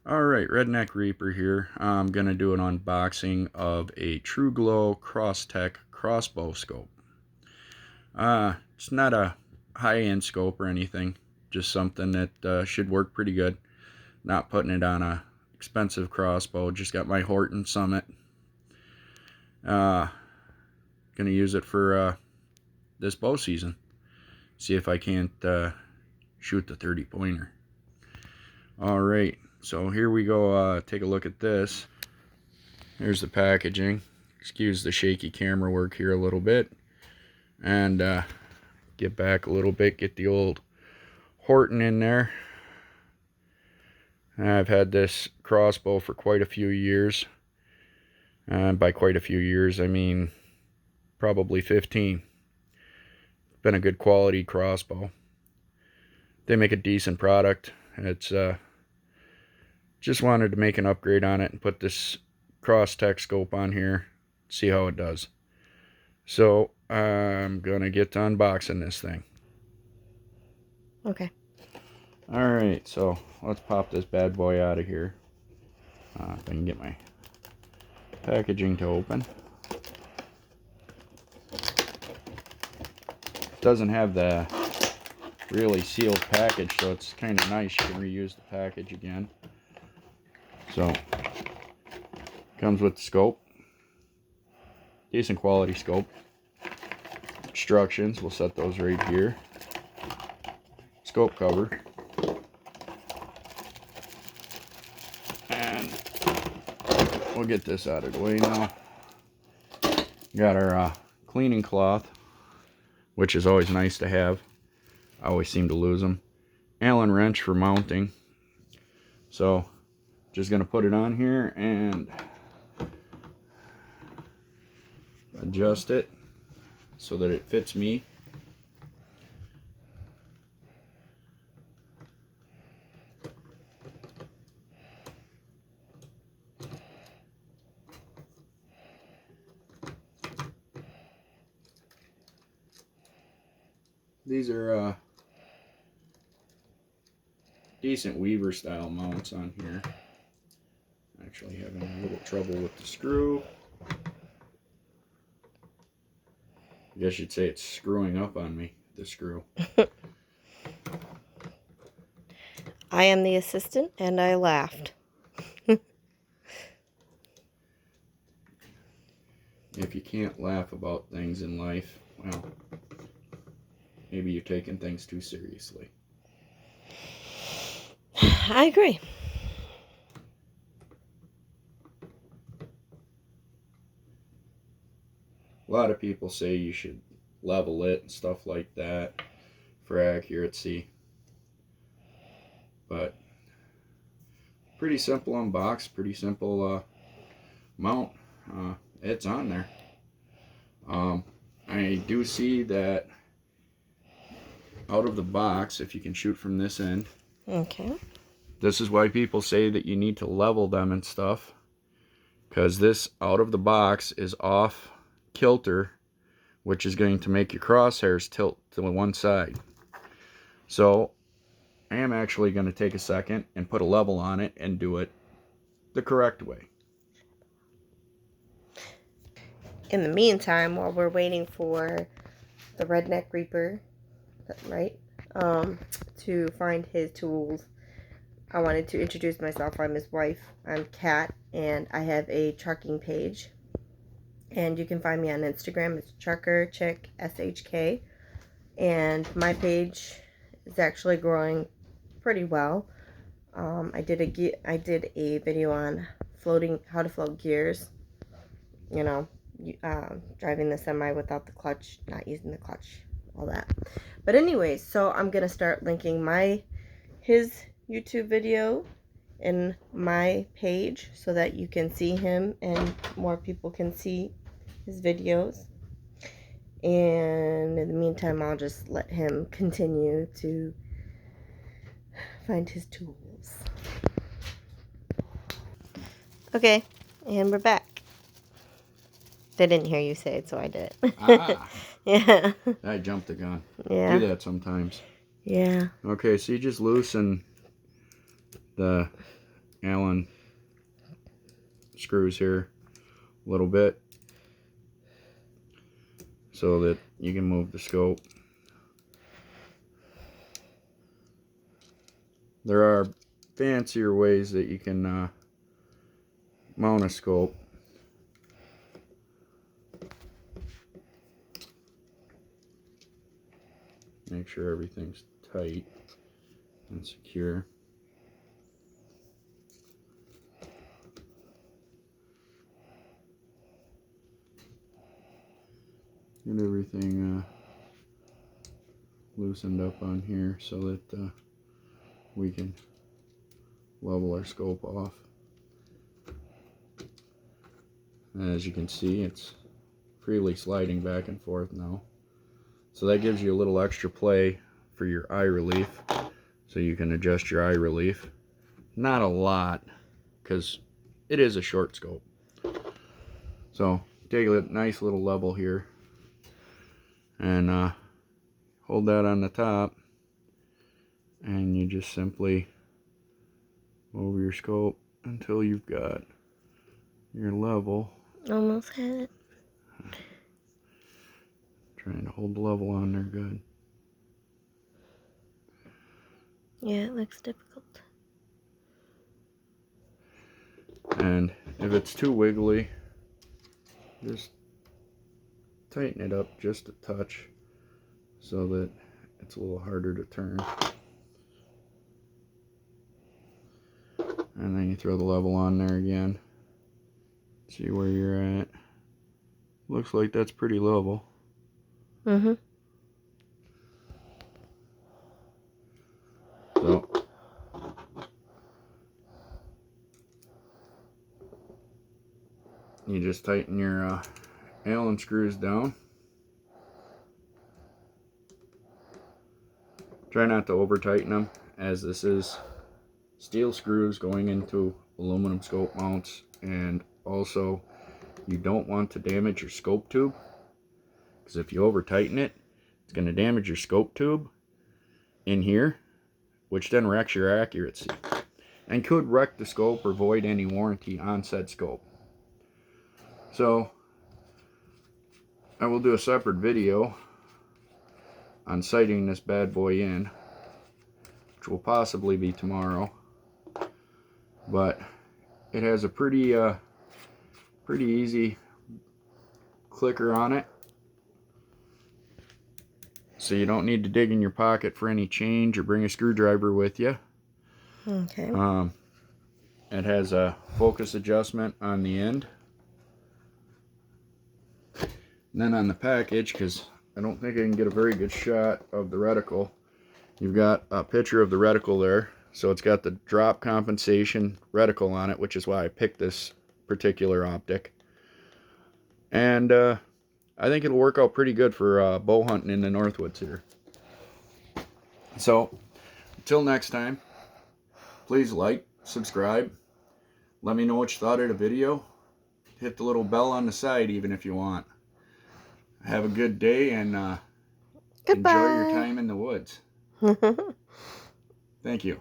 Alright, Redneck Reaper here. I'm going to do an unboxing of a TRUGLO Cross-Tech crossbow scope. It's not a high-end scope or anything, just something that should work pretty good. Not putting it on a expensive crossbow, just got my Horton Summit. Going to use it for this bow season. See if I can't shoot the 30 pointer. Alright, so here we go. Take a look at this. Here's the packaging. Excuse the shaky camera work here a little bit. And get back a little bit, get the old Horton in there. I've had this crossbow for quite a few years. By quite a few years, I mean probably 15. Been a good quality crossbow. They make a decent product. It's just wanted to make an upgrade on it and put this Cross-Tech scope on here, see how it does. So I'm gonna get to unboxing this thing. Okay. Alright, so let's pop this bad boy out of here. If I can get my packaging to open. Doesn't have the really sealed package, so it's kind of nice. You can reuse the package again. So comes with the scope, decent quality scope. Instructions, we'll set those right here. Scope cover, and we'll get this out of the way now. Got our cleaning cloth, which is always nice to have. I always seem to lose them. Allen wrench for mounting. So just gonna put it on here and adjust it so that it fits me. These are decent Weaver style mounts on here. Actually having a little trouble with the screw. I guess you'd say it's screwing up on me, the screw. I am the assistant, and I laughed. If you can't laugh about things in life, well, maybe you're taking things too seriously. I agree. A lot of people say you should level it and stuff like that for accuracy. But pretty simple unbox, pretty simple mount. It's on there. I do see that out of the box, if you can shoot from this end. Okay. This is why people say that you need to level them and stuff, because this out of the box is off kilter, which is going to make your crosshairs tilt to one side. So I am actually going to take a second and put a level on it and do it the correct way. In the meantime, while we're waiting for the Redneck Reaper, right, to find his tools, I wanted to introduce myself. I'm his wife. I'm Kat, and I have a trucking page. And you can find me on Instagram. It's Trucker Chick SHK. And my page is actually growing pretty well. I did a video on how to float gears. You know, driving the semi without the clutch, not using the clutch, all that. But anyways, so I'm gonna start linking his YouTube video in my page so that you can see him and more people can see his videos. And in the meantime, I'll just let him continue to find his tools. Okay, and we're back. They didn't hear you say it, so I did it. Ah, yeah. I jumped the gun. Yeah. Do that sometimes. Yeah. Okay, so you just loosen the Allen screws here a little bit so that you can move the scope. There are fancier ways that you can mount a scope. Make sure everything's tight and secure. Get everything loosened up on here so that we can level our scope off. And as you can see, it's freely sliding back and forth now. So that gives you a little extra play for your eye relief, so you can adjust your eye relief. Not a lot, because it is a short scope. So take a nice little level here and hold that on the top, and you just simply move your scope until you've got your level. Almost had it. Trying to hold the level on there good. Yeah, it looks difficult. And if it's too wiggly, just tighten it up just a touch so that it's a little harder to turn. And then you throw the level on there again. See where you're at. Looks like that's pretty level. Mm-hmm. So you just tighten your Allen screws down. Try not to over tighten them, as this is steel screws going into aluminum scope mounts, and also you don't want to damage your scope tube, because if you over tighten it, it's going to damage your scope tube in here, which then wrecks your accuracy and could wreck the scope or void any warranty on said scope. So I will do a separate video on sighting this bad boy in, which will possibly be tomorrow, but it has a pretty easy clicker on it, so you don't need to dig in your pocket for any change or bring a screwdriver with you. Okay. It has a focus adjustment on the end. And then on the package, because I don't think I can get a very good shot of the reticle, you've got a picture of the reticle there. So it's got the drop compensation reticle on it, which is why I picked this particular optic. And I think it'll work out pretty good for bow hunting in the Northwoods here. So until next time, please like, subscribe, let me know what you thought of the video. Hit the little bell on the side even if you want. Have a good day, and enjoy your time in the woods. Thank you.